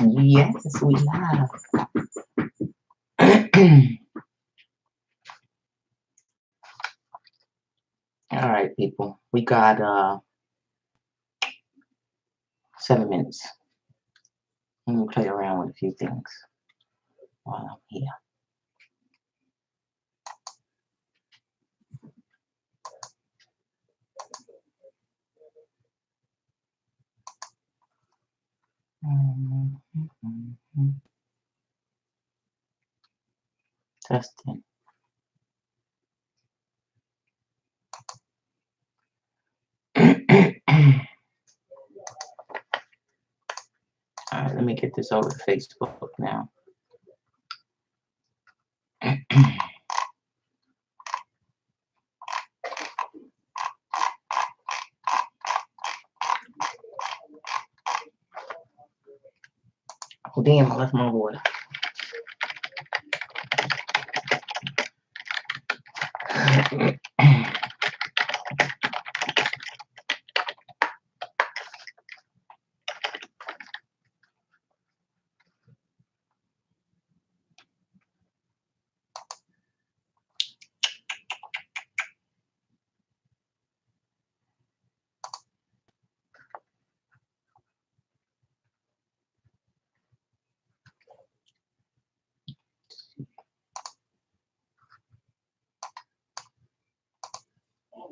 Yes, we live. All right, people. We got 7 minutes. Let me play around with a few things while I'm here. Testing. All right, let me get this over to Facebook now. Oh, damn, I left my water.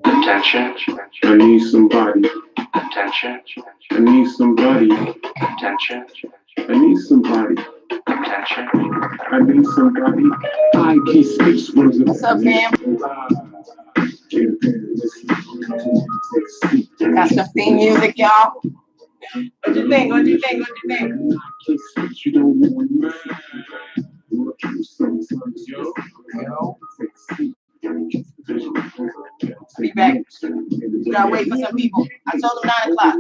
Attention, I need somebody. Attention, I need somebody. Attention, I need somebody. Attention, I need somebody. I can't speak words of. What's up, fam? Got some theme music, y'all. What you think? What you think? What you think? I can't speak, you don't want me. Look, you sometimes, yo. Be back. We gotta wait for some people. I told them 9 o'clock.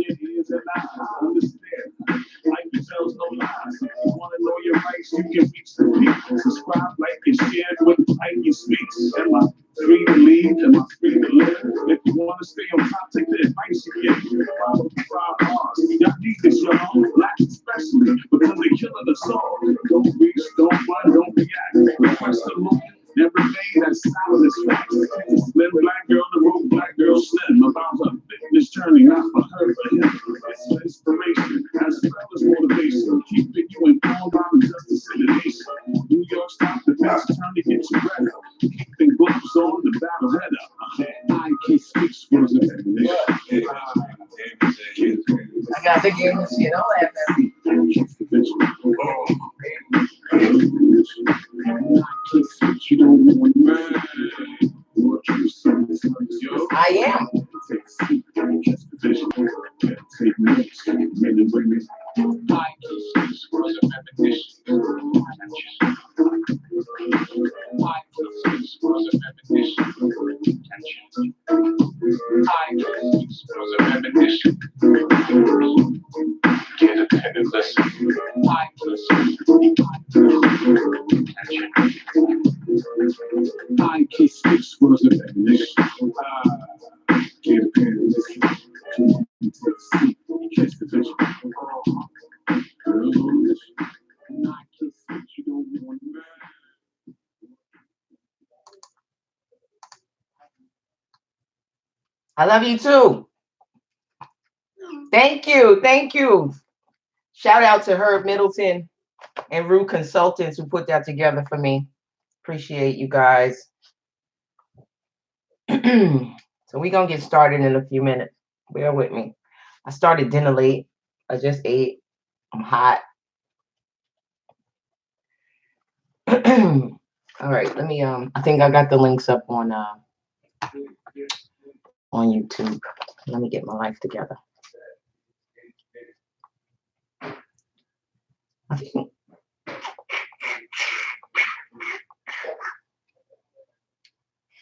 Life tells no lies. If you want to know your rights, you can reach the peak. Subscribe, like, and share with like you speak. Am I free to lead? Am I free to live? If you want to stay on top, take the advice you get. Follow the 5 R's. Y'all need this, y'all. Black especially, because they're killing us all. Don't reach, don't run, don't react. Request a look. Never made that solid as fact. Slim black girl, the road black girl slim. About her fitness journey, not for her, but him. It's for inspiration, as well as motivation. Keeping you informed about injustice in the nation. New York stop the fence, trying to get you better. Keeping gloves on the battle header. I can't speak words of admonition. I got to get this shit on that, man. You don't want I am. Take notes, men and women. I can speak words of admonition. I can speak words of admonition. I can speak words of admonition. Get a pen and listen. I can speak. I can speak words of admonition. Get a pen and listen. Catch the vision. I can speak. You don't want to. I love you too. Thank you. Thank you. Shout out to Herb Middleton and Rue Consultants who put that together for me. Appreciate you guys. So we're going to get started in a few minutes. Bear with me. I started dinner late. I just ate. I'm hot. All right. Let me, I think I got the links up on YouTube. Let me get my life together. I think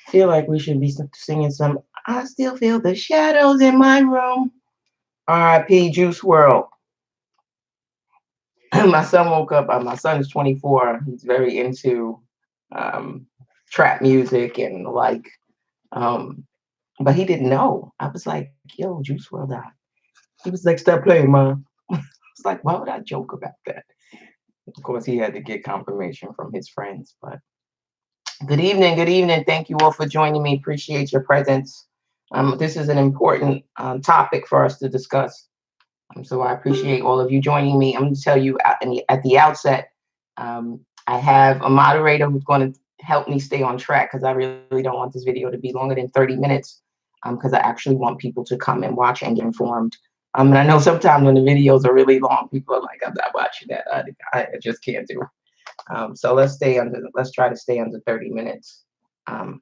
feel like we should be singing some I Still Feel the Shadows in My Room. R.I.P. Juice WRLD. My son woke up. My son is 24. He's very into trap music and like, but he didn't know. I was like, yo, Juice WRLD died. He was like, stop playing, Mom. I was like, why would I joke about that? Of course, he had to get confirmation from his friends. But good evening, good evening. Thank you all for joining me. Appreciate your presence. This is an important topic for us to discuss. So I appreciate all of you joining me. I'm going to tell you at the outset, I have a moderator who's going to help me stay on track because I really don't want this video to be longer than 30 minutes because I actually want people to come and watch and get informed. And I know sometimes when the videos are really long, people are like, I'm not watching that. I just can't do it. So let's try to stay under 30 minutes. All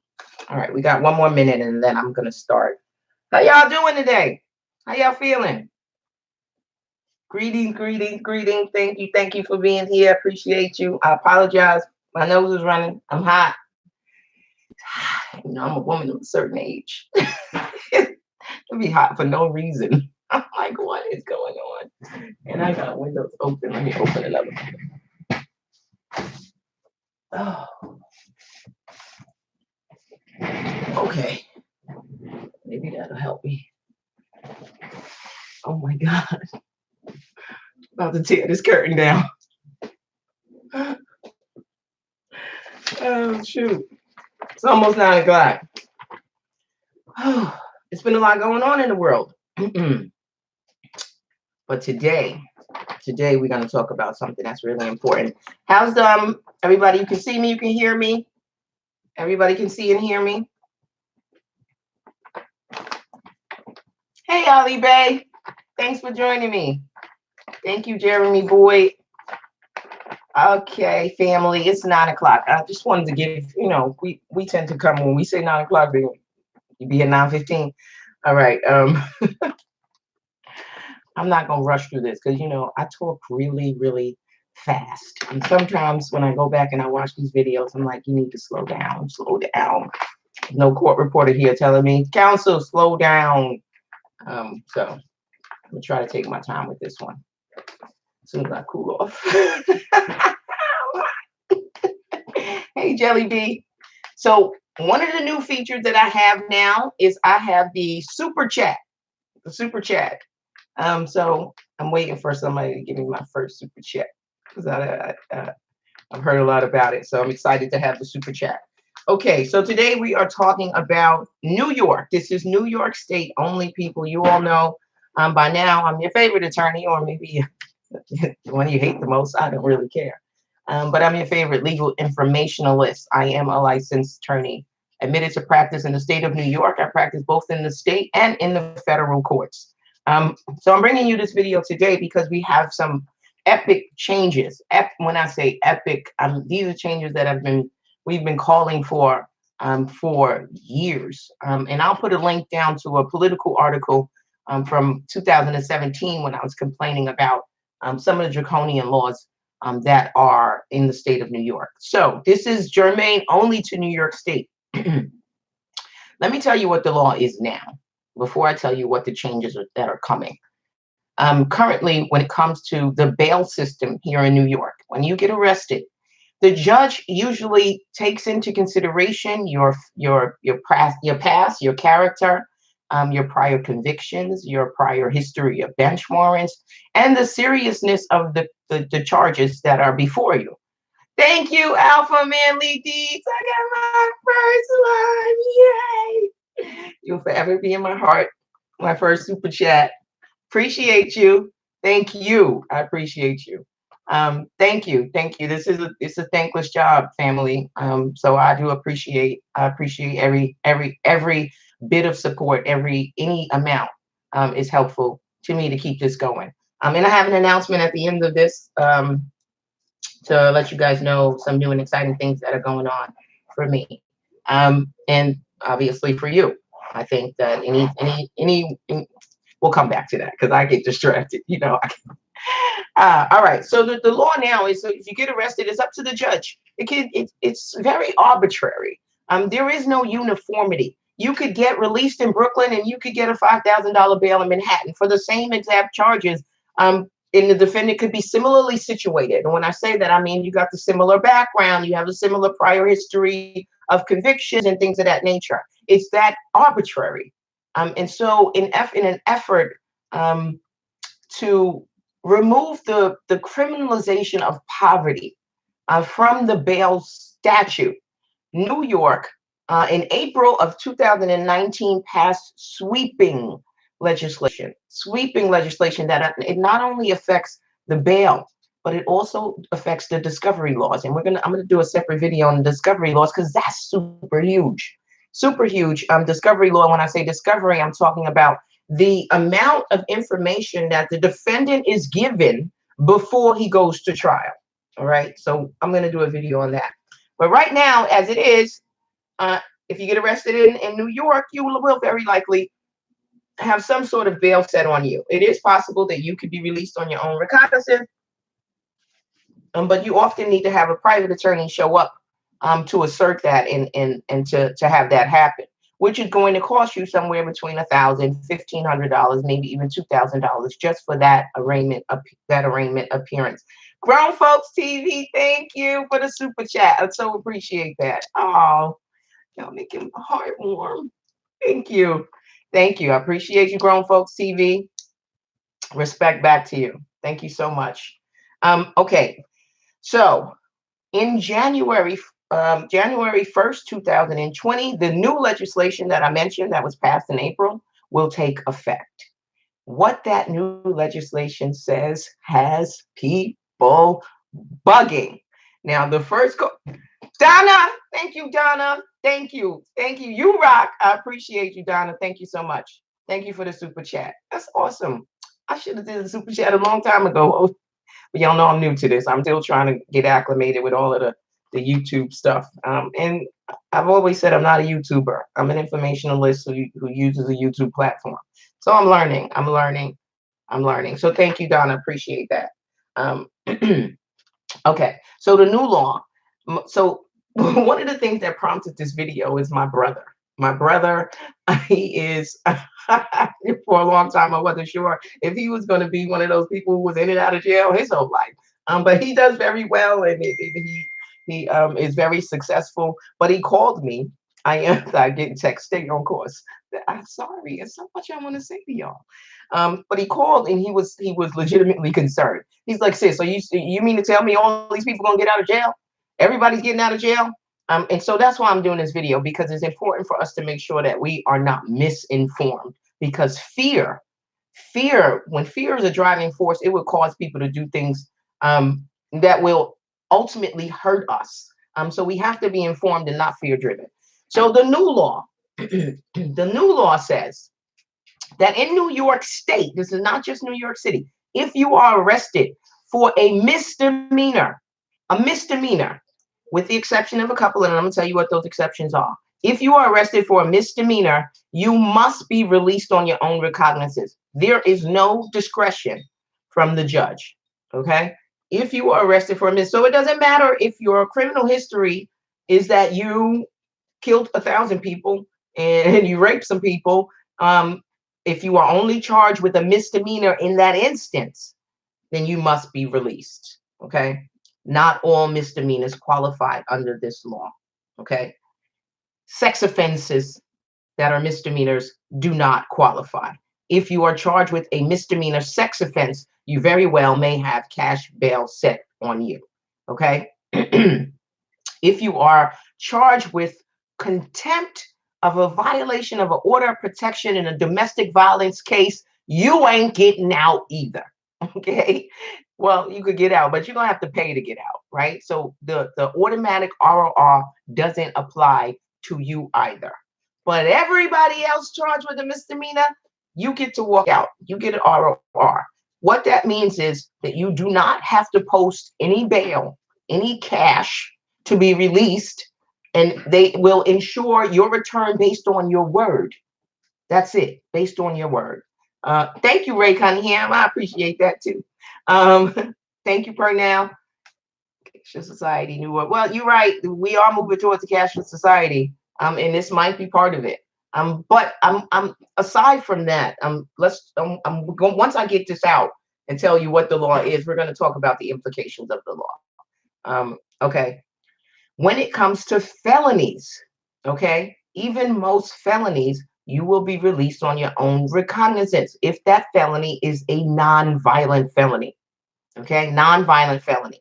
right, we got one more minute and then I'm going to start. How y'all doing today? How y'all feeling? Greetings, greetings, greetings. Thank you for being here. Appreciate you. I apologize. My nose is running. I'm hot. You know, I'm a woman of a certain age. It be hot for no reason. I'm like, what is going on? And I got windows open. Let me open another one. Oh. Okay. Maybe that'll help me. Oh my God. About to tear this curtain down. Oh, shoot. It's almost 9 o'clock. It's been a lot going on in the world. But today we're going to talk about something that's really important. How's everybody? You can see me, you can hear me. Everybody can see and hear me. Hey, Ali Bay. Thanks for joining me. Thank you, Jeremy Boyd. Okay, family, it's 9 o'clock. I just wanted to give, you know, we tend to come when we say 9 o'clock, you be at 9:15. All right. I'm not gonna rush through this because you know I talk really, really fast. And sometimes when I go back and I watch these videos, I'm like, you need to slow down, slow down. No court reporter here telling me, counsel, slow down. So I'm gonna try to take my time with this one. As soon as I cool off. Hey, Jelly Bee. So one of the new features that I have now is I have the super chat. The super chat. So I'm waiting for somebody to give me my first super chat because I've heard a lot about it. So I'm excited to have the super chat. Okay, so today we are talking about New York. This is New York State only, people. You all know by now I'm your favorite attorney, or maybe the one you hate the most. I don't really care. But I'm your favorite legal informationalist. I am a licensed attorney admitted to practice in the state of New York. I practice both in the state and in the federal courts. So I'm bringing you this video today because we have some epic changes. When I say epic, these are changes that we've been calling for years. And I'll put a link down to a Politico article from 2017 when I was complaining about some of the draconian laws that are in the state of New York. So this is germane only to New York State. Let me tell you what the law is now, before I tell you what the changes that are coming. Currently, when it comes to the bail system here in New York, when you get arrested, the judge usually takes into consideration your past, your character, your prior convictions, your prior history of bench warrants, and the seriousness of the charges that are before you. Thank you, Alpha Manly Deeds. I got my first one. Yay! You'll forever be in my heart. My first super chat. Appreciate you. Thank you. I appreciate you. Thank you. Thank you. It's a thankless job, family. So I appreciate every bit of support, any amount is helpful to me to keep this going. And I have an announcement at the end of this to let you guys know some new and exciting things that are going on for me. And obviously for you. I think that we'll come back to that because I get distracted, you know. All right. So the law now is, so if you get arrested, it's up to the judge. It's very arbitrary. There is no uniformity. You could get released in Brooklyn and you could get a $5,000 bail in Manhattan for the same exact charges. And the defendant could be similarly situated. And when I say that, I mean you got the similar background, you have a similar prior history of convictions and things of that nature. It's that arbitrary. And so in an effort to remove the criminalization of poverty from the bail statute. New York, in April of 2019, passed sweeping legislation that it not only affects the bail, but it also affects the discovery laws. And I'm gonna do a separate video on discovery laws because that's super huge, super huge. Discovery law. When I say discovery, I'm talking about the amount of information that the defendant is given before he goes to trial. All right. So I'm gonna do a video on that. But right now, as it is, uh, if you get arrested in New York, you will very likely have some sort of bail set on you. It is possible that you could be released on your own recognizance, but you often need to have a private attorney show up to assert that and to have that happen, which is going to cost you somewhere between $1,000, $1,500, maybe even $2,000 just for that arraignment appearance. Grown Folks TV, thank you for the super chat. I so appreciate that. Oh, y'all making my heart warm. Thank you. Thank you. I appreciate you, Grown Folks TV. Respect back to you. Thank you so much. Okay. So in January 1st, 2020, the new legislation that I mentioned that was passed in April will take effect. What that new legislation says has people bugging. Now, the first Donna, thank you, Donna. Thank you. Thank you. You rock. I appreciate you, Donna. Thank you so much. Thank you for the super chat. That's awesome. I should have did the super chat a long time ago. But y'all know I'm new to this. I'm still trying to get acclimated with all of the YouTube stuff. And I've always said I'm not a YouTuber. I'm an informationalist who uses a YouTube platform. So I'm learning. So thank you, Donna. Appreciate that. Okay. So the new law. So one of the things that prompted this video is my brother. My brother, he is, for a long time, I wasn't sure if he was going to be one of those people who was in and out of jail his whole life. But he does very well, and he is very successful. But he called me. I get texting, of course. I'm sorry, there's so much I want to say to y'all. But he called and he was legitimately concerned. He's like, sis, so you mean to tell me all these people gonna get out of jail? Everybody's getting out of jail? And so that's why I'm doing this video, because it's important for us to make sure that we are not misinformed. Because when fear is a driving force, it will cause people to do things that will ultimately hurt us. So we have to be informed and not fear driven. So the new law, the new law says that in New York State, this is not just New York City, if you are arrested for a misdemeanor, with the exception of a couple, and I'm going to tell you what those exceptions are. If you are arrested for a misdemeanor, you must be released on your own recognizance. There is no discretion from the judge. Okay? If you are arrested for a misdemeanor, so it doesn't matter if your criminal history is that you killed 1,000 people and you raped some people. If you are only charged with a misdemeanor in that instance, then you must be released. Okay? Not all misdemeanors qualify under this law. Okay? Sex offenses that are misdemeanors do not qualify. If you are charged with a misdemeanor sex offense, you very well may have cash bail set on you. Okay? If you are charged with contempt of a violation of an order of protection in a domestic violence case, you ain't getting out either. Okay? Well, you could get out, but you're gonna have to pay to get out, right? So the automatic ROR doesn't apply to you either. But everybody else charged with a misdemeanor, you get to walk out. You get an ROR. What that means is that you do not have to post any bail, any cash to be released, and they will ensure your return based on your word. That's it, based on your word. Thank you, Ray Cunningham. I appreciate that too. Thank you, Pernell. Cashless society, New York. Well, you're right. We are moving towards a cashless society, and this might be part of it. But I'm aside from that. Once I get this out and tell you what the law is, we're going to talk about the implications of the law. Okay. When it comes to felonies, okay, even most felonies you will be released on your own recognizance if that felony is a non-violent felony. Okay, non-violent felony.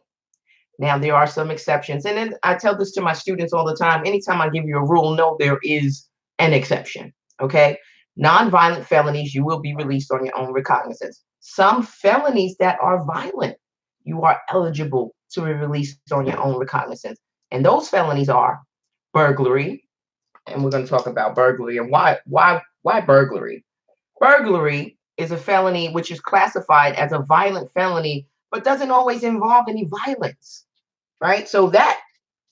Now, there are some exceptions. And then I tell this to my students all the time. Anytime I give you a rule, no, there is an exception. Okay. Non-violent felonies, you will be released on your own recognizance. Some felonies that are violent, you are eligible to be released on your own recognizance. And those felonies are burglary. And we're going to talk about burglary and why burglary. Burglary is a felony which is classified as a violent felony, but doesn't always involve any violence, right? So that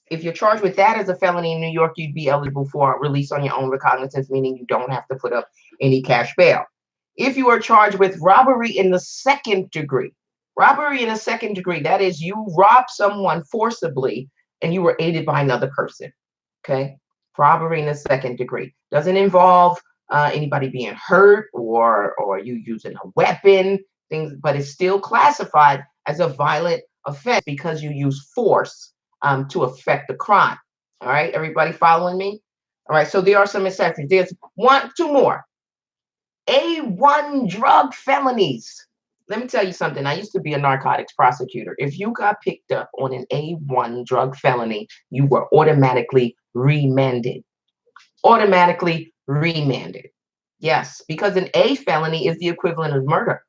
if you're charged with that as a felony in New York, you'd be eligible for release on your own recognizance, meaning you don't have to put up any cash bail. If you are charged with robbery in the second degree, that is you rob someone forcibly and you were aided by another person. Okay. Robbery in the second degree doesn't involve anybody being hurt or you using a weapon, things, but it's still classified as a violent offense because you use force to affect the crime. All right, everybody following me? All right, so there are some exceptions. There's two more. A1 drug felonies. Let me tell you something. I used to be a narcotics prosecutor. If you got picked up on an A1 drug felony, you were automatically remanded. Automatically remanded. Yes, because an A felony is the equivalent of murder.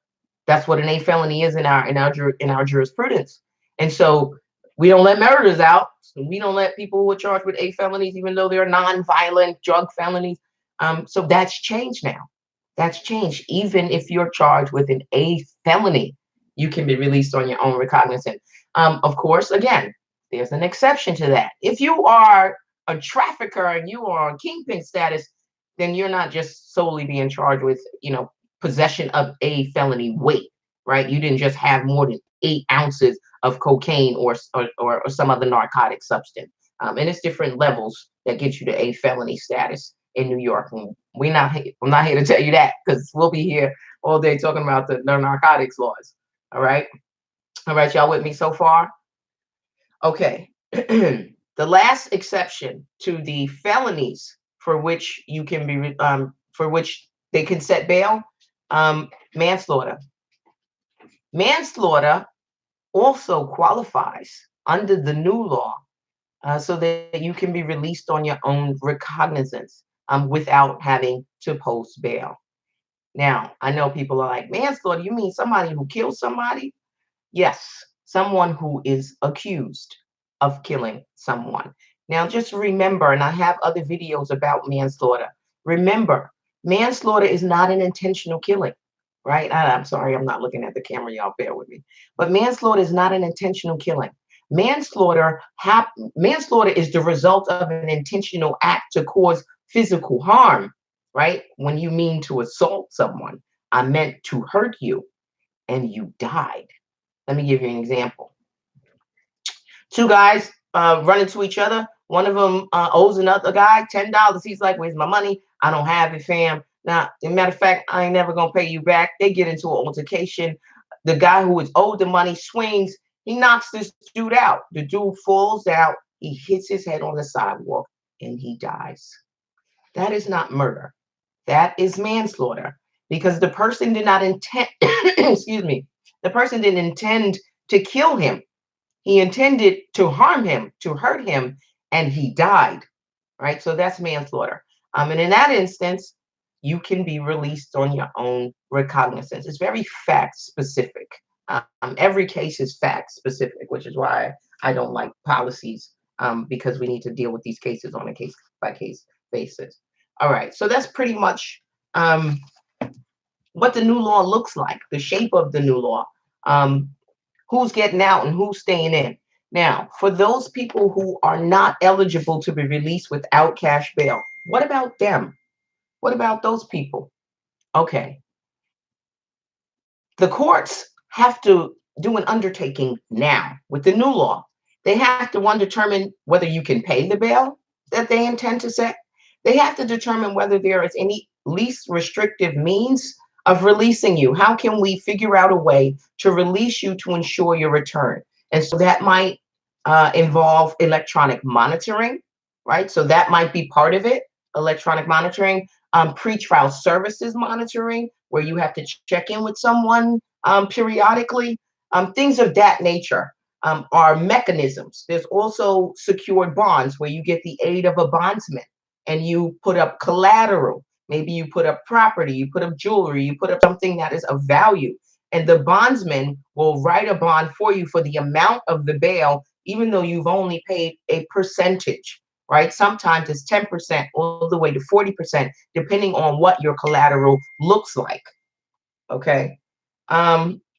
That's what an A felony is in our jurisprudence. And so we don't let murders out. So we don't let people who are charged with A felonies, even though they're non-violent drug felonies. So that's changed now. That's changed. Even if you're charged with an A felony, you can be released on your own recognizance. Of course, again, there's an exception to that. If you are a trafficker and you are on kingpin status, then you're not just solely being charged with, possession of a felony weight, right? You didn't just have more than 8 ounces of cocaine or some other narcotic substance. And it's different levels that get you to a felony status in New York. And I'm not here to tell you that because we'll be here all day talking about the narcotics laws. All right. All right. Y'all with me so far? Okay. The last exception to the felonies for which you can be, for which they can set bail, manslaughter. Manslaughter also qualifies under the new law so that you can be released on your own recognizance without having to post bail. Now, I know people are like, manslaughter, you mean somebody who kills somebody? Yes, someone who is accused of killing someone. Now, just remember, and I have other videos about manslaughter. Remember, manslaughter is not an intentional killing, right? I'm sorry, I'm not looking at the camera, y'all bear with me. But manslaughter is not an intentional killing. Manslaughter is the result of an intentional act to cause physical harm, right? When you mean to assault someone, I meant to hurt you and you died. Let me give you an example. 2 guys run into each other. One of them owes another guy $10. He's like, where's my money? I don't have it, fam. Now, as a matter of fact, I ain't never going to pay you back. They get into an altercation. The guy who is owed the money swings. He knocks this dude out. The dude falls out. He hits his head on the sidewalk and he dies. That is not murder. That is manslaughter because the person did not intend, excuse me, the person didn't intend to kill him. He intended to harm him, to hurt him, and he died, right? So that's manslaughter. And in that instance, you can be released on your own recognizance. It's very fact specific. Every case is fact specific, which is why I don't like policies because we need to deal with these cases on a case by case basis. All right, so that's pretty much what the new law looks like, the shape of the new law. Who's getting out and who's staying in. Now, for those people who are not eligible to be released without cash bail, what about them? What about those people? Okay. The courts have to do an undertaking now with the new law. They have to, one, determine whether you can pay the bail that they intend to set. They have to determine whether there is any least restrictive means of releasing you. How can we figure out a way to release you to ensure your return? And so that might involve electronic monitoring, right? So that might be part of it, electronic monitoring. pretrial services monitoring, where you have to check in with someone periodically, things of that nature. Are mechanisms. There's also secured bonds where you get the aid of a bondsman and you put up collateral. Maybe you put up property, you put up jewelry, you put up something that is of value. And the bondsman will write a bond for you for the amount of the bail, even though you've only paid a percentage, right? Sometimes it's 10% all the way to 40%, depending on what your collateral looks like. Okay.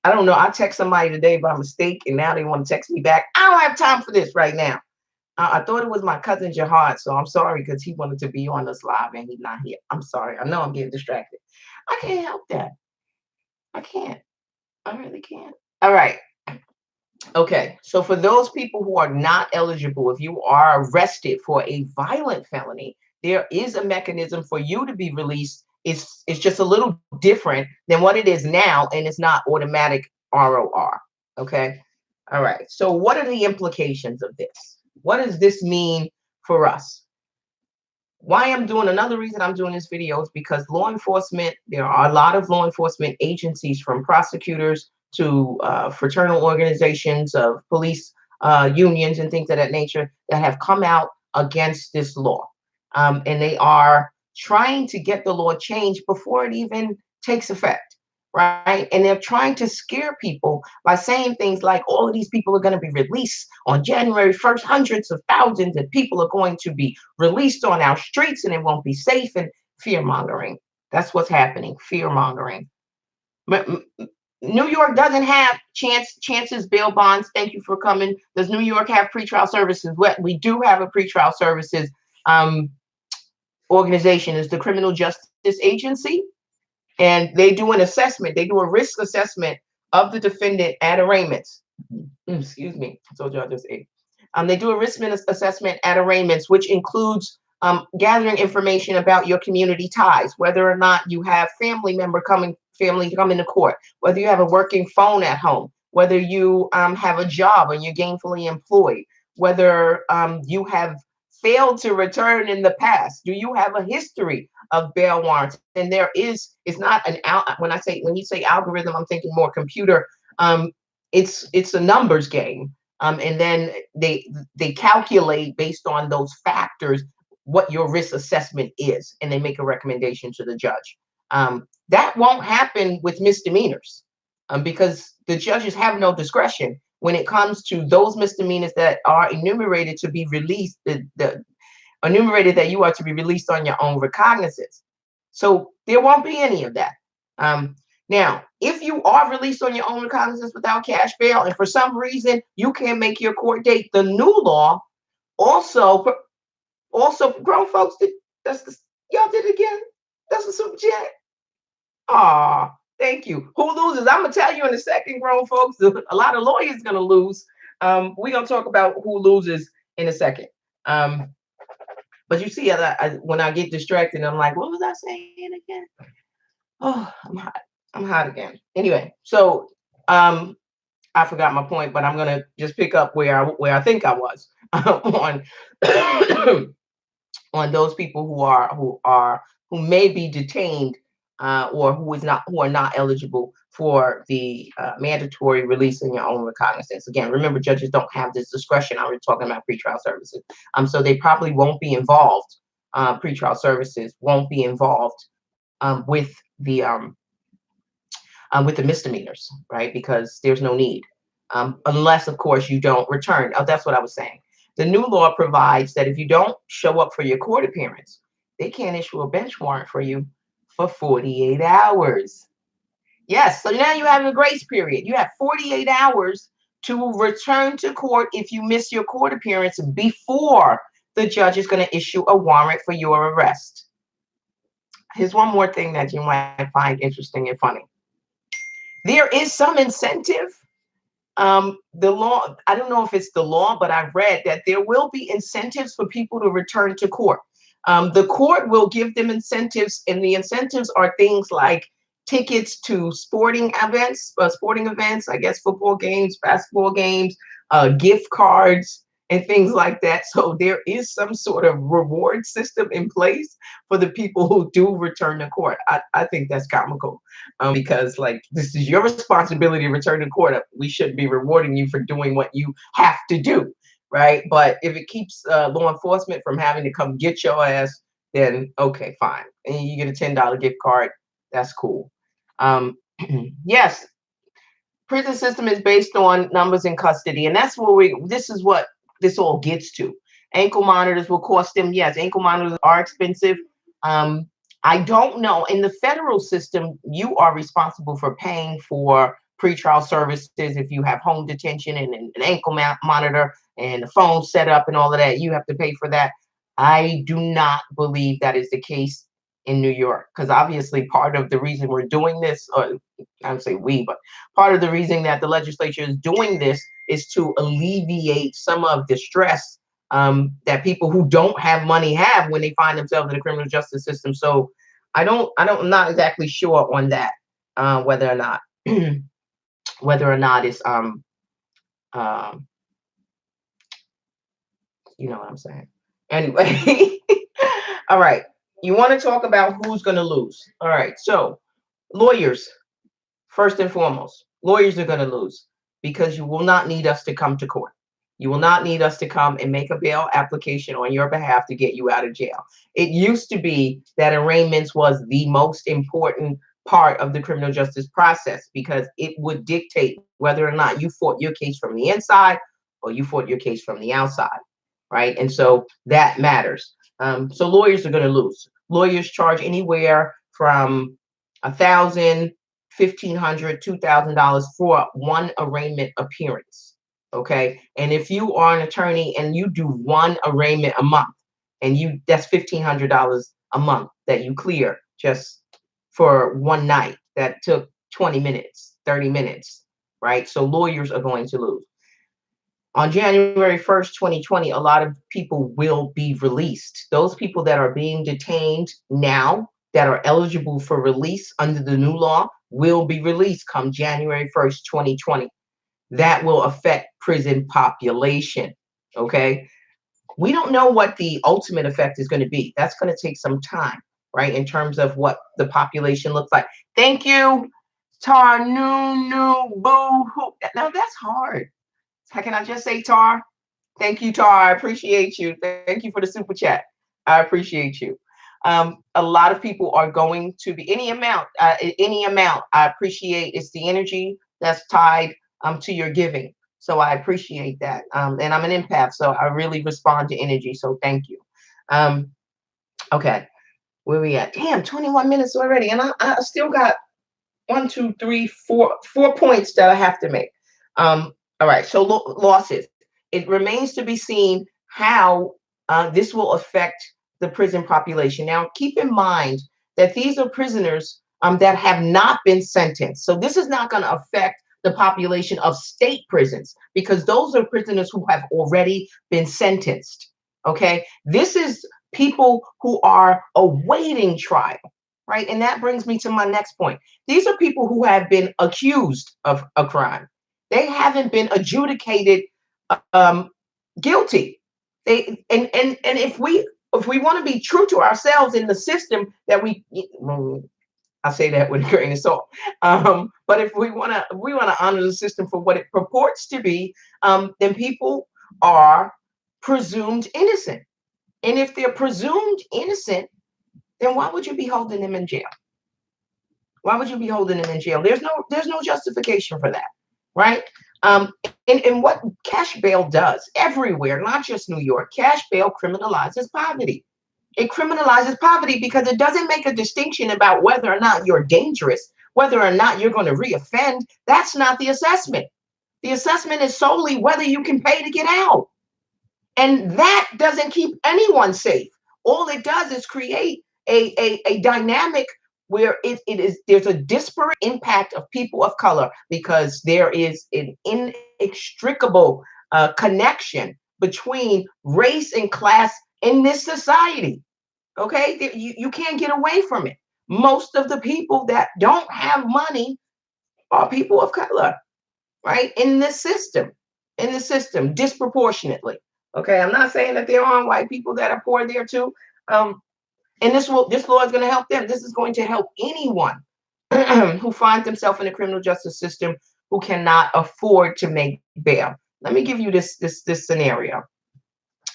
I don't know. I text somebody today by mistake, and now they want to text me back. I don't have time for this right now. I thought it was my cousin Jihad, so I'm sorry because he wanted to be on this live and he's not here. I'm sorry. I know I'm getting distracted. I can't help that. I can't. I really can't. All right. Okay. So for those people who are not eligible, if you are arrested for a violent felony, there is a mechanism for you to be released. It's just a little different than what it is now, and it's not automatic ROR. Okay. All right. So what are the implications of this? What does this mean for us? Why I'm doing another reason I'm doing this video is because law enforcement, there are a lot of law enforcement agencies, from prosecutors to fraternal organizations of police unions and things of that nature, that have come out against this law. And they are trying to get the law changed before it even takes effect, right? And they're trying to scare people by saying things like, all of these people are going to be released on January 1st. Hundreds of thousands of people are going to be released on our streets, and it won't be safe, and fear mongering. That's what's happening. Fear mongering. New York doesn't have chances bail bonds. Thank you for coming. Does New York have pretrial services? We do have a pretrial services organization. Is the Criminal Justice Agency, and they do an assessment. They do a risk assessment of the defendant at arraignments. Excuse me. I told you I just ate. They do a risk assessment at arraignments, which includes gathering information about your community ties, whether or not you have family coming to court, whether you have a working phone at home, whether you have a job and you're gainfully employed, whether you have failed to return in the past. Do you have a history of bail warrants? And there is, it's not an when you say algorithm, I'm thinking more computer. It's a numbers game. And then they calculate based on those factors what your risk assessment is, and they make a recommendation to the judge. That won't happen with misdemeanors, because the judges have no discretion when it comes to those misdemeanors that are enumerated to be released, enumerated that you are to be released on your own recognizance. So there won't be any of that. Now, if you are released on your own recognizance without cash bail, and for some reason you can't make your court date, the new law also grown folks did. Y'all did it again. That's a super chat. Ah, thank you. Who loses? I'm gonna tell you in a second, grown folks. A lot of lawyers gonna lose. We're gonna talk about who loses in a second. But you see, when I get distracted, I'm like, what was I saying again? Oh, I'm hot. I'm hot again. Anyway, so I forgot my point, but I'm gonna just pick up where I think I was on on those people who may be detained, or who are not eligible for the mandatory release in your own recognizance. Again, remember, judges don't have this discretion. I was talking about pretrial services, so they probably won't be involved. Pretrial services won't be involved with the misdemeanors, right? Because there's no need, unless, of course, you don't return. Oh, that's what I was saying. The new law provides that if you don't show up for your court appearance, they can't issue a bench warrant for you for 48 hours. Yes, so now you have a grace period. You have 48 hours to return to court if you miss your court appearance before the judge is going to issue a warrant for your arrest. Here's one more thing that you might find interesting and funny. There is some incentive. The law, I don't know if it's the law, but I've read that there will be incentives for people to return to court. The court will give them incentives, and the incentives are things like tickets to sporting events, I guess football games, basketball games, gift cards, and things like that. So there is some sort of reward system in place for the people who do return to court. I think that's comical, because like this is your responsibility to return to court. We shouldn't be rewarding you for doing what you have to do, right? But if it keeps law enforcement from having to come get your ass, then okay, fine. And you get a $10 gift card. That's cool. Um, yes, prison system is based on numbers in custody, and that's where this is what this all gets to. Ankle monitors will cost them. Yes, ankle monitors are expensive. um I don't know, in the federal system you are responsible for paying for pretrial services. If you have home detention and an ankle monitor and the phone set up and all of that, you have to pay for that. I do not believe that is the case in New York, because obviously part of the reason we're doing this, or I would say we, but part of the reason that the legislature is doing this is to alleviate some of the stress that people who don't have money have when they find themselves in the criminal justice system. So I'm not exactly sure on that, whether or not, whether or not it's, um, you know what I'm saying. Anyway, all right. You want to talk about who's going to lose? All right. So lawyers, first and foremost, lawyers are going to lose because you will not need us to come to court. You will not need us to come and make a bail application on your behalf to get you out of jail. It used to be that arraignments was the most important part of the criminal justice process because it would dictate whether or not you fought your case from the inside or you fought your case from the outside, right? And so that matters. So lawyers are going to lose. Lawyers charge anywhere from 1,000, 1,500, $2,000 for one arraignment appearance. Okay. And if you are an attorney and you do one arraignment a month, and that's $1,500 a month that you clear just for one night that took 20 minutes, 30 minutes, right? So lawyers are going to lose. On January 1st, 2020, a lot of people will be released. Those people that are being detained now that are eligible for release under the new law will be released come January 1st, 2020. That will affect prison population. Okay. We don't know what the ultimate effect is going to be. That's going to take some time, right? In terms of what the population looks like. Thank you, Tar New Boo Hoo. Now that's hard. How can I just say Tar? Thank you, Tar. I appreciate you. Thank you for the super chat. I appreciate you. A lot of people are going to be any amount. I appreciate. It's the energy that's tied to your giving. So I appreciate that. And I'm an empath, so I really respond to energy. So thank you. Okay, where we at? Damn, 21 minutes already, and I still got 1, 2, 3, 4 points that I have to make. All right, so losses. It remains to be seen how this will affect the prison population. Now, keep in mind that these are prisoners that have not been sentenced. So this is not going to affect the population of state prisons because those are prisoners who have already been sentenced. Okay, this is people who are awaiting trial, right? And that brings me to my next point. These are people who have been accused of a crime. They haven't been adjudicated guilty. If we want to be true to ourselves in the system that I say that with a grain of salt. But if we want to honor the system for what it purports to be, then people are presumed innocent. And if they're presumed innocent, then why would you be holding them in jail? Why would you be holding them in jail? There's no justification for that, right? And what cash bail does everywhere, not just New York, cash bail criminalizes poverty. It criminalizes poverty because it doesn't make a distinction about whether or not you're dangerous, whether or not you're going to reoffend. That's not the assessment. The assessment is solely whether you can pay to get out. And that doesn't keep anyone safe. All it does is create a dynamic where there's a disparate impact of people of color because there is an inextricable connection between race and class in this society. Okay, you can't get away from it. Most of the people that don't have money are people of color, right? In the system disproportionately. Okay, I'm not saying that there aren't white people that are poor there too. Um, and this law is going to help them. This is going to help anyone who finds themselves in the criminal justice system who cannot afford to make bail. Let me give you this scenario.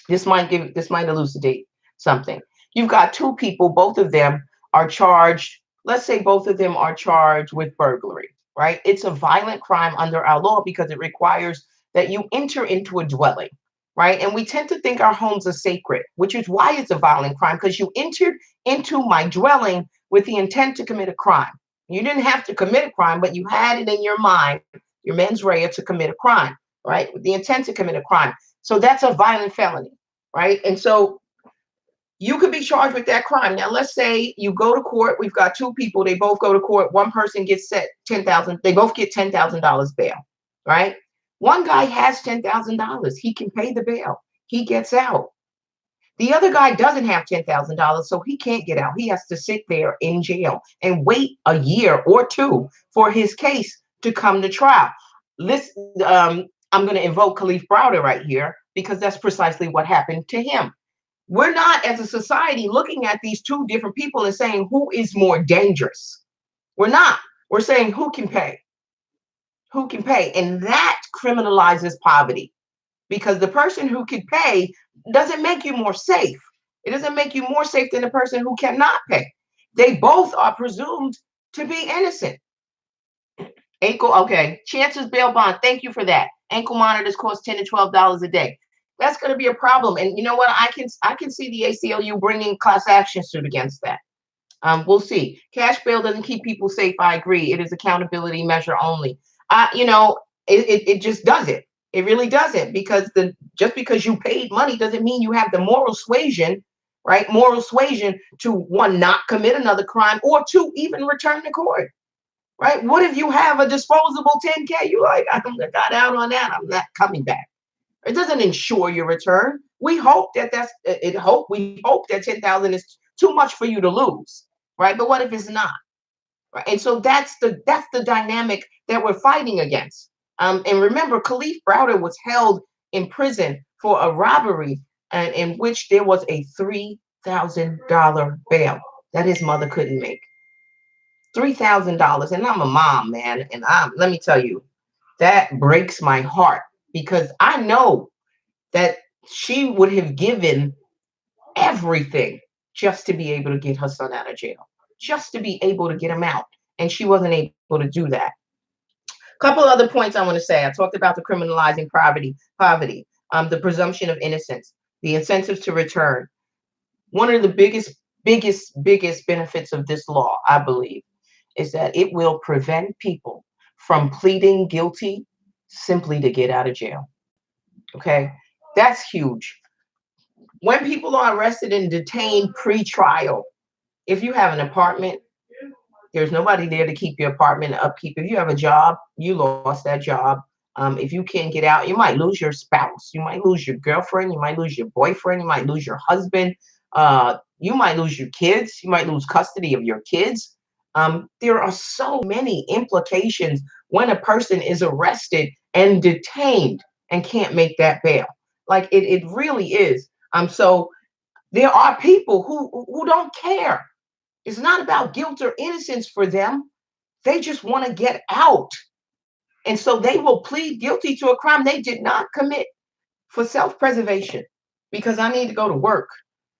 This might elucidate something. You've got two people, both of them are charged. Let's say both of them are charged with burglary, right? It's a violent crime under our law because it requires that you enter into a dwelling, right? And we tend to think our homes are sacred, which is why it's a violent crime, because you entered into my dwelling with the intent to commit a crime. You didn't have to commit a crime, but you had it in your mind, your mens rea, to commit a crime, right? With the intent to commit a crime. So that's a violent felony, right? And so you could be charged with that crime. Now, let's say you go to court. We've got two people. They both go to court. One person gets set 10,000. They both get $10,000 bail, right? One guy has $10,000. He can pay the bail. He gets out. The other guy doesn't have $10,000, so he can't get out. He has to sit there in jail and wait a year or two for his case to come to trial. Listen, I'm going to invoke Khalif Browder right here because that's precisely what happened to him. We're not, as a society, looking at these two different people and saying who is more dangerous. We're not. We're saying who can pay. Who can pay? And that criminalizes poverty because the person who can pay doesn't make you more safe. It doesn't make you more safe than the person who cannot pay. They both are presumed to be innocent. Ankle, okay. Chances bail bond. Thank you for that. Ankle monitors cost $10 to $12 a day. That's going to be a problem. And you know what? I can see the ACLU bringing class action suit against that. We'll see. Cash bail doesn't keep people safe. I agree. It is accountability measure only. It just doesn't. It really doesn't because just because you paid money doesn't mean you have the moral suasion, right? Moral suasion to one, not commit another crime, or two, even return to court. Right? What if you have a disposable 10K? You like, I got out on that. I'm not coming back. It doesn't ensure your return. We hope that we hope that 10,000 is too much for you to lose, right? But what if it's not? Right? And so that's the dynamic that we're fighting against. And remember, Khalif Browder was held in prison for a robbery, and in which there was a $3,000 bail that his mother couldn't make. $3,000, and I'm a mom, man, and let me tell you, that breaks my heart because I know that she would have given everything just to be able to get her son out of jail, just to be able to get him out, and she wasn't able to do that. Couple other points I want to say. I talked about the criminalizing poverty, the presumption of innocence, the incentives to return. One of the biggest benefits of this law, I believe, is that it will prevent people from pleading guilty simply to get out of jail. Okay, that's huge. When people are arrested and detained pre-trial, if you have an apartment, there's nobody there to keep your apartment upkeep. If you have a job, you lost that job. If you can't get out, you might lose your spouse. You might lose your girlfriend. You might lose your boyfriend. You might lose your husband. You might lose your kids. You might lose custody of your kids. There are so many implications when a person is arrested and detained and can't make that bail. Like it really is. So there are people who don't care. It's not about guilt or innocence for them. They just want to get out. And so they will plead guilty to a crime they did not commit for self-preservation because I need to go to work,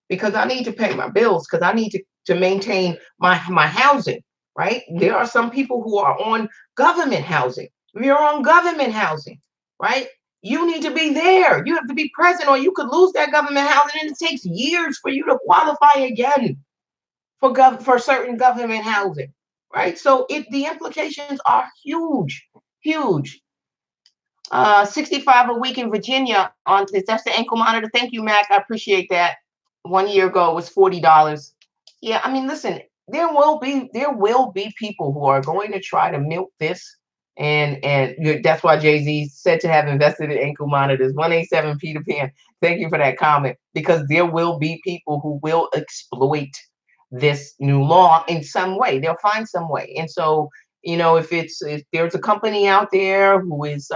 because I need to pay my bills, because I need to maintain my housing, right? There are some people who are on government housing. If you're on government housing, right? You need to be there. You have to be present, or you could lose that government housing, and it takes years for you to qualify again for certain government housing, right? So the implications are huge, huge. 65 a week in Virginia on that's the ankle monitor. Thank you, Mac. I appreciate that. 1 year ago it was $40. Yeah, I mean, listen, there will be people who are going to try to milk this, and that's why Jay-Z said to have invested in ankle monitors. 187 Peter Pan. Thank you for that comment, because there will be people who will exploit this new law in some way. They'll find some way. And so, if there's a company out there who is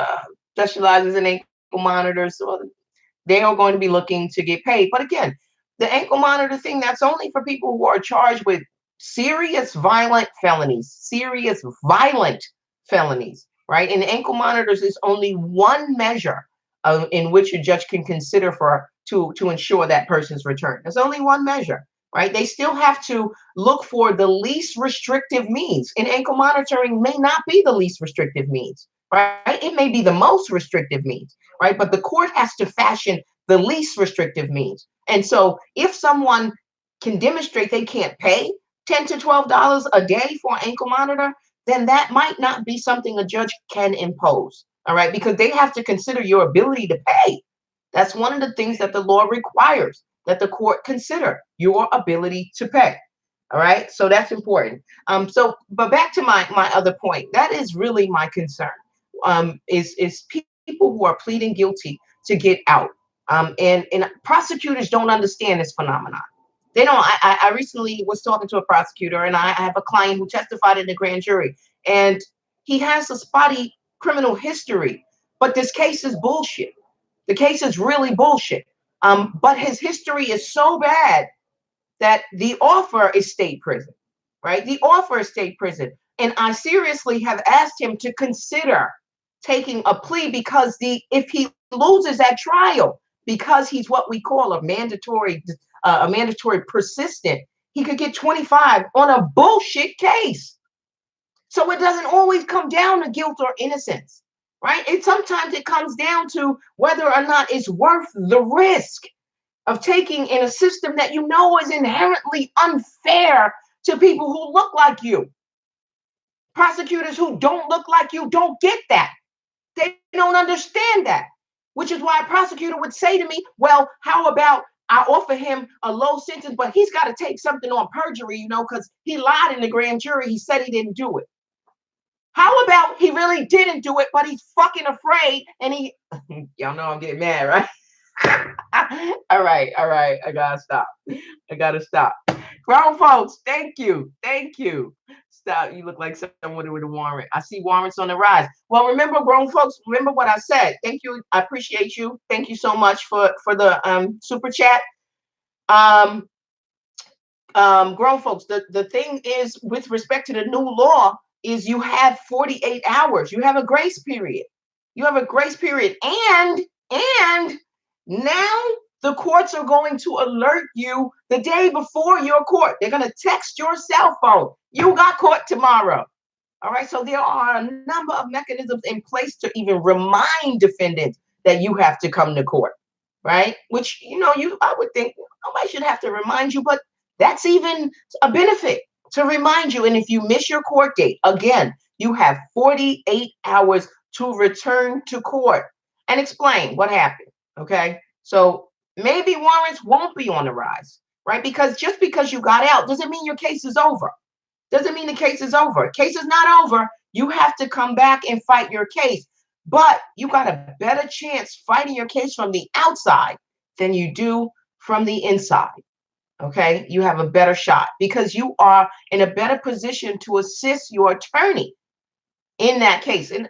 specializes in ankle monitors, so they are going to be looking to get paid. But again, the ankle monitor thing, that's only for people who are charged with serious violent felonies, right? And ankle monitors is only one measure in which a judge can consider to ensure that person's return. There's only one measure, right? They still have to look for the least restrictive means, and ankle monitoring may not be the least restrictive means, right? It may be the most restrictive means, right? But the court has to fashion the least restrictive means. And so if someone can demonstrate they can't pay $10 to $12 a day for an ankle monitor, then that might not be something a judge can impose, all right? Because they have to consider your ability to pay. That's one of the things that the law requires, that the court consider your ability to pay. All right, so that's important. But back to my other point, that is really my concern. Is people who are pleading guilty to get out, and prosecutors don't understand this phenomenon. They don't. I recently was talking to a prosecutor, and I have a client who testified in the grand jury, and he has a spotty criminal history, but this case is bullshit. The case is really bullshit. But his history is so bad that the offer is state prison, right? The offer is state prison. And I seriously have asked him to consider taking a plea, because if he loses that trial, because he's what we call a mandatory persistent, he could get 25 on a bullshit case. So it doesn't always come down to guilt or innocence, right? Sometimes it comes down to whether or not it's worth the risk of taking in a system that you know is inherently unfair to people who look like you. Prosecutors who don't look like you don't get that. They don't understand that, which is why a prosecutor would say to me, well, how about I offer him a low sentence, but he's got to take something on perjury, because he lied in the grand jury. He said he didn't do it. How about he really didn't do it, but he's fucking afraid, and y'all know I'm getting mad, right? All right. I gotta stop. Grown folks, thank you. Stop. You look like someone with a warrant. I see warrants on the rise. Well, remember, grown folks, remember what I said. Thank you. I appreciate you. Thank you so much for the super chat. Grown folks, the thing is, with respect to the new law, is you have 48 hours. You have a grace period. And now the courts are going to alert you the day before your court. They're going to text your cell phone. You got court tomorrow. All right. So there are a number of mechanisms in place to even remind defendants that you have to come to court. Right. Which, I would think nobody should have to remind you, but that's even a benefit to remind you. And if you miss your court date, again, you have 48 hours to return to court and explain what happened. Okay. So maybe warrants won't be on the rise, right? Because just because you got out doesn't mean your case is over. Doesn't mean the case is over. Case is not over. You have to come back and fight your case. But you got a better chance fighting your case from the outside than you do from the inside. Okay. You have a better shot because you are in a better position to assist your attorney in that case. And,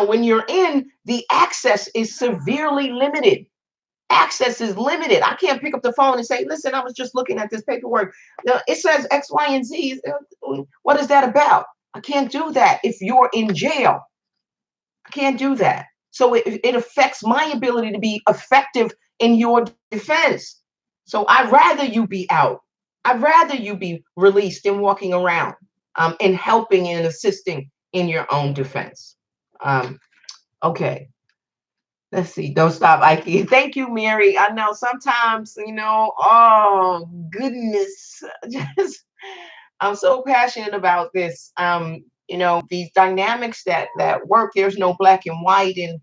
when you're in, the access is severely limited. Access is limited. I can't pick up the phone and say, listen, I was just looking at this paperwork. It says X, Y, and Z. What is that about? I can't do that if you're in jail. I can't do that. So it affects my ability to be effective in your defense. So I'd rather you be out. I'd rather you be released and walking around and helping and assisting in your own defense. Okay. Let's see. Don't stop, Ike. Thank you, Mary. I know sometimes, oh, goodness. I'm so passionate about this. These dynamics that work, there's no black and white. And,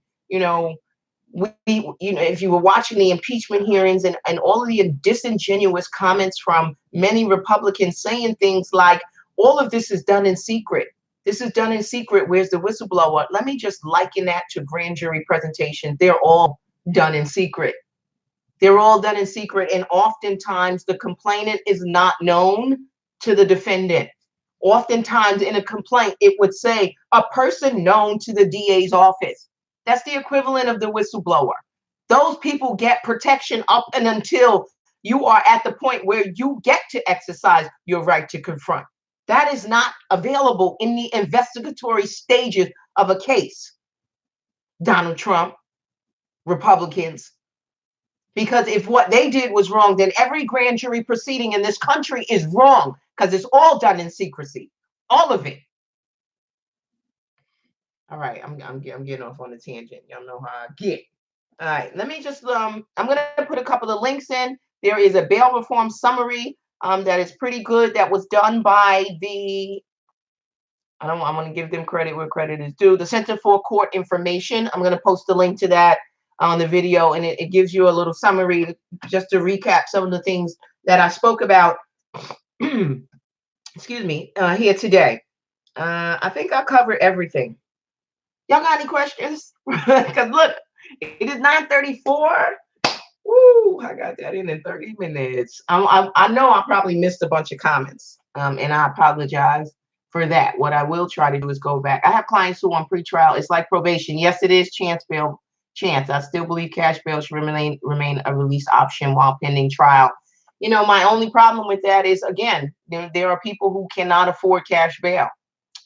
if you were watching the impeachment hearings and all of the disingenuous comments from many Republicans saying things like, all of this is done in secret. This is done in secret. Where's the whistleblower? Let me just liken that to grand jury presentation. They're all done in secret. They're all done in secret. And oftentimes the complainant is not known to the defendant. Oftentimes in a complaint, it would say a person known to the DA's office. That's the equivalent of the whistleblower. Those people get protection up and until you are at the point where you get to exercise your right to confront. That is not available in the investigatory stages of a case. Donald Trump, Republicans, because if what they did was wrong, then every grand jury proceeding in this country is wrong because it's all done in secrecy, all of it. All right, I'm getting off on a tangent. Y'all know how I get. All right, let me just I'm gonna put a couple of links in. There is a bail reform summary that is pretty good that was done by the I'm going to give them credit where credit is due. The Center for Court Information. I'm going to post the link to that on the video, and it gives you a little summary just to recap some of the things that I spoke about. Excuse me, here today. I think I covered everything. Y'all got any questions? Because look, it is 9:34. Woo! I got that in 30 minutes. I know I probably missed a bunch of comments, and I apologize for that. What I will try to do is go back. I have clients who on pretrial. It's like probation. Yes, it is chance bail. Chance. I still believe cash bail should remain a release option while pending trial. You know, my only problem with that is, again, there are people who cannot afford cash bail,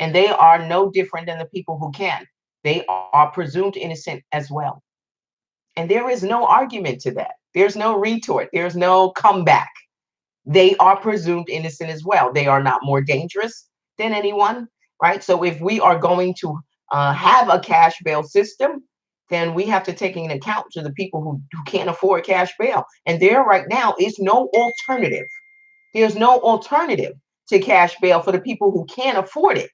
and they are no different than the people who can. They are presumed innocent as well. And there is no argument to that. There's no retort. There's no comeback. They are presumed innocent as well. They are not more dangerous than anyone, right? So if we are going to have a cash bail system, then we have to take into account to the people who can't afford cash bail. And there right now is no alternative. There's no alternative to cash bail for the people who can't afford it.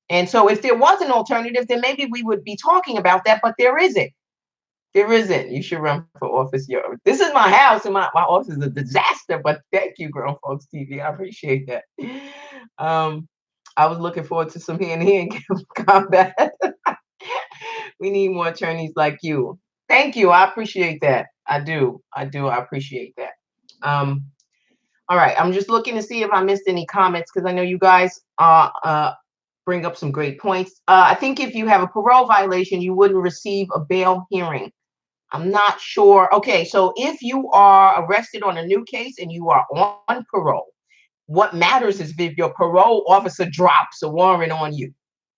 And so if there was an alternative, then maybe we would be talking about that, but there isn't. There isn't. You should run for office. This is my house, and my office is a disaster, but thank you, Grown Folks TV. I appreciate that. I was looking forward to some hand-to-hand combat. We need more attorneys like you. Thank you. I appreciate that. I do. I appreciate that. All right. I'm just looking to see if I missed any comments because I know you guys bring up some great points. I think if you have a parole violation, you wouldn't receive a bail hearing. I'm not sure. Okay, so if you are arrested on a new case and you are on parole, what matters is if your parole officer drops a warrant on you,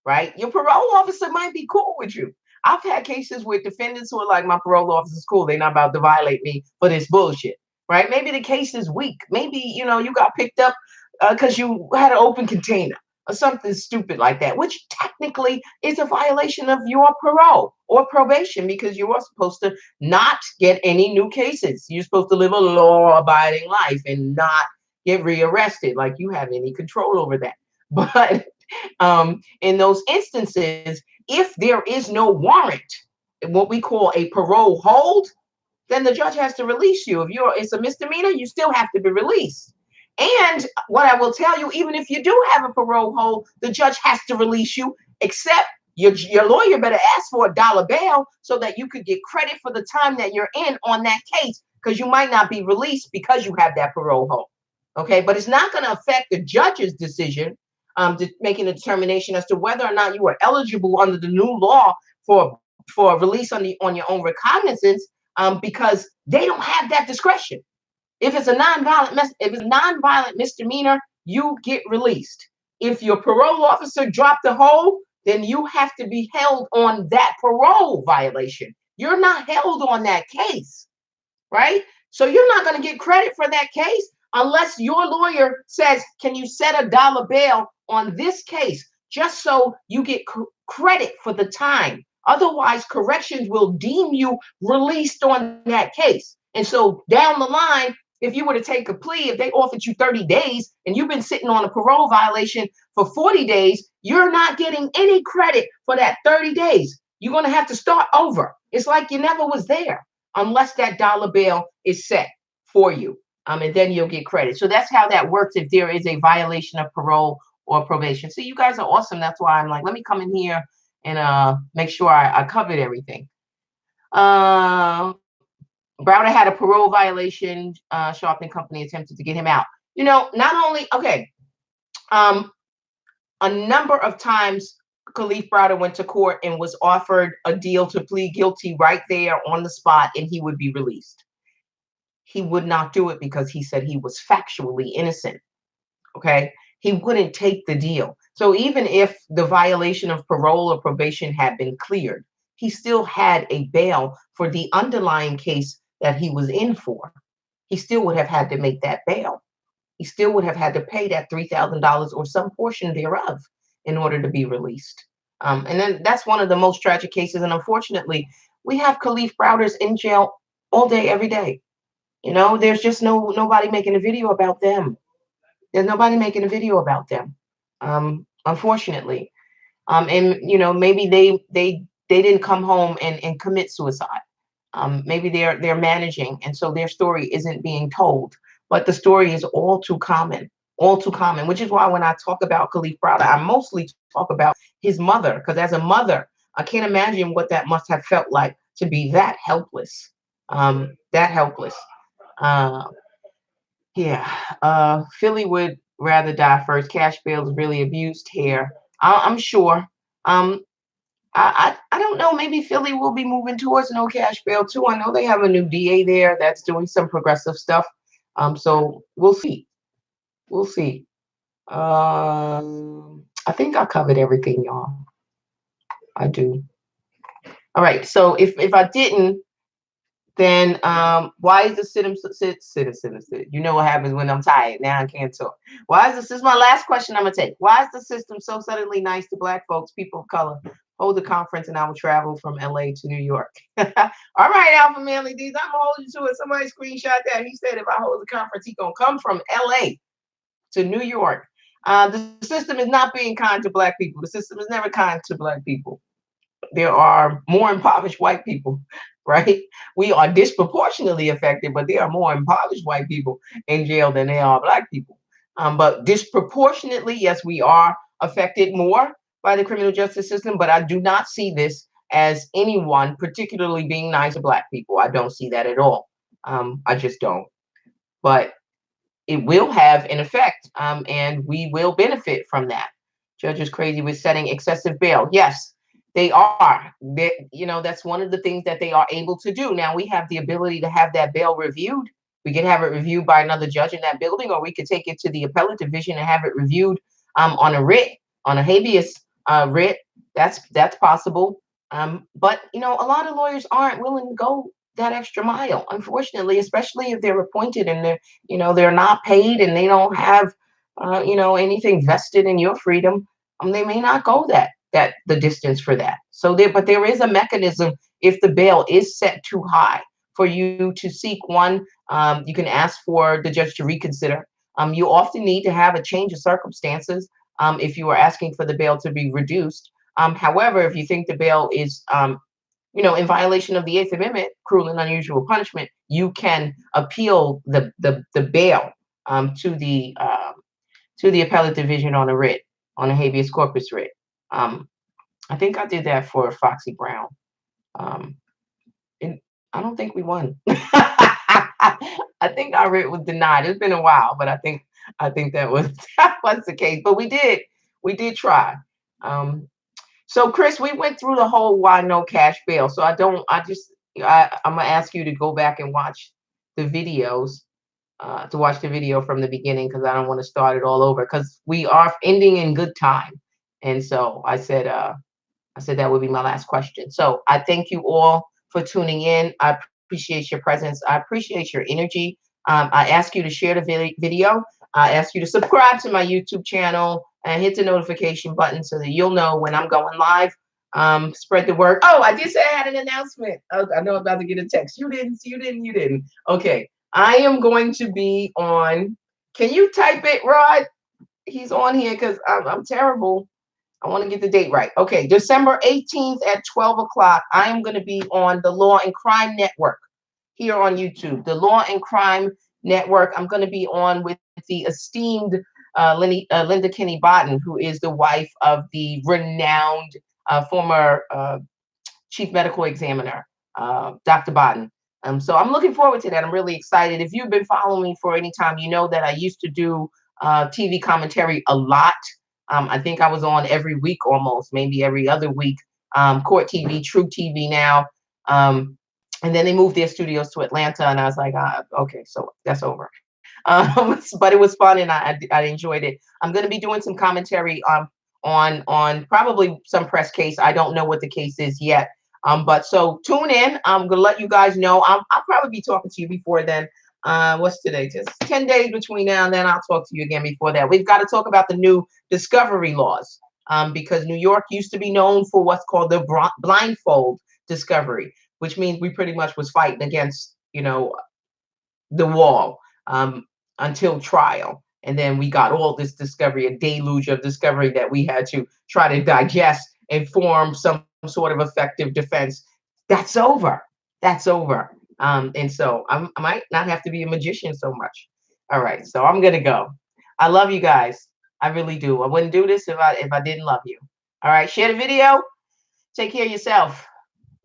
right? Your parole officer might be cool with you. I've had cases with defendants who are like, my parole officer's cool. They're not about to violate me for this bullshit, right? Maybe the case is weak. Maybe, you know, you got picked up because you had an open container or something stupid like that, which technically is a violation of your parole or probation because you are supposed to not get any new cases. You're supposed to live a law-abiding life and not get rearrested like you have any control over that. But in those instances, if there is no warrant, what we call a parole hold, then the judge has to release you. If it's a misdemeanor, you still have to be released. And what I will tell you, even if you do have a parole hold, the judge has to release you, except your lawyer better ask for $1 bail so that you could get credit for the time that you're in on that case, because you might not be released because you have that parole hold. Okay, but it's not going to affect the judge's decision making a determination as to whether or not you are eligible under the new law for release on your own recognizance, because they don't have that discretion. If it's a nonviolent misdemeanor, you get released. If your parole officer dropped the hold, then you have to be held on that parole violation. You're not held on that case, right? So you're not going to get credit for that case unless your lawyer says, can you set $1 bail on this case just so you get credit for the time? Otherwise, corrections will deem you released on that case. And so down the line, if you were to take a plea, if they offered you 30 days and you've been sitting on a parole violation for 40 days, you're not getting any credit for that 30 days. You're going to have to start over. It's like you never was there unless that $1 bail is set for you. And then you'll get credit. So that's how that works if there is a violation of parole or probation. So you guys are awesome. That's why I'm like, let me come in here and make sure I covered everything. Browder had a parole violation. Sharp & Company attempted to get him out. You know, not only, okay, a number of times Khalif Browder went to court and was offered a deal to plead guilty right there on the spot, and he would be released. He would not do it because he said he was factually innocent. Okay. He wouldn't take the deal. So even if the violation of parole or probation had been cleared, he still had a bail for the underlying case that he was in for. He still would have had to make that bail. He still would have had to pay that $3,000 or some portion thereof in order to be released. And then that's one of the most tragic cases. And unfortunately, we have Khalif Browders in jail all day, every day. There's just nobody making a video about them. There's nobody making a video about them, unfortunately. And maybe they didn't come home and commit suicide. Maybe they're managing, and so their story isn't being told. But the story is all too common. Which is why when I talk about Khalif Browder, I mostly talk about his mother, because as a mother, I can't imagine what that must have felt like to be that helpless, that helpless. Uh, Philly would rather die first. Cash bail is really abused here. I'm sure. Um, I don't know. Maybe Philly will be moving towards no cash bail too. I know they have a new DA there that's doing some progressive stuff. So we'll see. We'll see. I think I covered everything, y'all. I do. All right. So if I didn't, then why is the citizen? You know what happens when I'm tired. Now I can't talk. Why is this is my last question I'm gonna take. Why is the system so suddenly nice to Black folks, people of color? Hold the conference and I will travel from LA to New York. All right, Alpha Manly D's, I'm gonna hold you to it. Somebody screenshot that. He said if I hold the conference, he's gonna come from LA to New York. The system is not being kind to Black people. The system is never kind to Black people. There are more impoverished white people, right? We are disproportionately affected, but there are more impoverished white people in jail than there are Black people. But disproportionately, yes, we are affected more by the criminal justice system, but I do not see this as anyone particularly being nice to Black people. I don't see that at all. I just don't. But it will have an effect, and we will benefit from that. Judge is crazy with setting excessive bail. Yes, they are. That's one of the things that they are able to do. Now we have the ability to have that bail reviewed. We can have it reviewed by another judge in that building, or we could take it to the appellate division and have it reviewed on a writ, on a habeas writ. That's possible. But a lot of lawyers aren't willing to go that extra mile, unfortunately, especially if they're appointed and they're not paid and they don't have anything vested in your freedom. They may not go that the distance for that. But there is a mechanism if the bail is set too high for you to seek one. You can ask for the judge to reconsider. You often need to have a change of circumstances if you are asking for the bail to be reduced. However, if you think the bail is in violation of the Eighth Amendment, cruel and unusual punishment, you can appeal the bail to the appellate division on a writ, on a habeas corpus writ. I think I did that for Foxy Brown. And I don't think we won. I think our writ was denied. It's been a while, but I think that was that was the case. But we did try. So Chris, we went through the whole why no cash bail. So I'm gonna ask you to go back and watch the videos, to watch the video from the beginning, because I don't want to start it all over, because we are ending in good time. And so I said that would be my last question. So I thank you all for tuning in. I appreciate your presence. I appreciate your energy. I ask you to share the video. I ask you to subscribe to my YouTube channel and hit the notification button so that you'll know when I'm going live. Spread the word. Oh, I did say I had an announcement. Oh, I know I'm about to get a text. You didn't. Okay. I am going to be on. Can you type it, Rod? He's on here because I'm terrible. I want to get the date right. Okay. December 18th at 12 o'clock. I am going to be on the Law and Crime Network here on YouTube. The Law and Crime Network. I'm going to be on with the esteemed Linda Kinney Bodden, who is the wife of the renowned former chief medical examiner, Dr. Bodden. So I'm looking forward to that. I'm really excited. If you've been following me for any time, you know that I used to do TV commentary a lot I think I was on every week almost, maybe every other week. Court TV, True TV now. And then they moved their studios to Atlanta, and I was like, okay, so that's over. But it was fun, and I enjoyed it. I'm going to be doing some commentary on probably some press case. I don't know what the case is yet. But so tune in. I'm going to let you guys know. I'll probably be talking to you before then. What's today? Just 10 days between now and then. I'll talk to you again before that. We've got to talk about the new discovery laws, because New York used to be known for what's called the blindfold discovery, which means we pretty much was fighting against, the wall, until trial. And then we got all this discovery, a deluge of discovery that we had to try to digest and form some sort of effective defense. That's over. That's over. And so I might not have to be a magician so much. All right. So I'm going to go. I love you guys. I really do. I wouldn't do this if I didn't love you. All right. Share the video. Take care of yourself.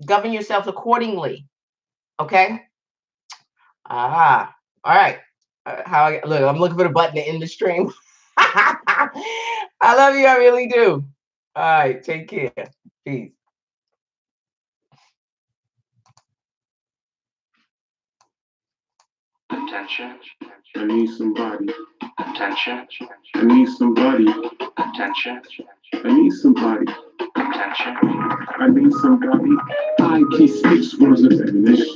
Govern yourself accordingly. Okay. All right. Look, I'm looking for the button to end the stream. I love you. I really do. All right. Take care. Peace. Attention. I need somebody. Attention. I need somebody. Attention. I need somebody. Attention. I need somebody. I can speak words of admonition.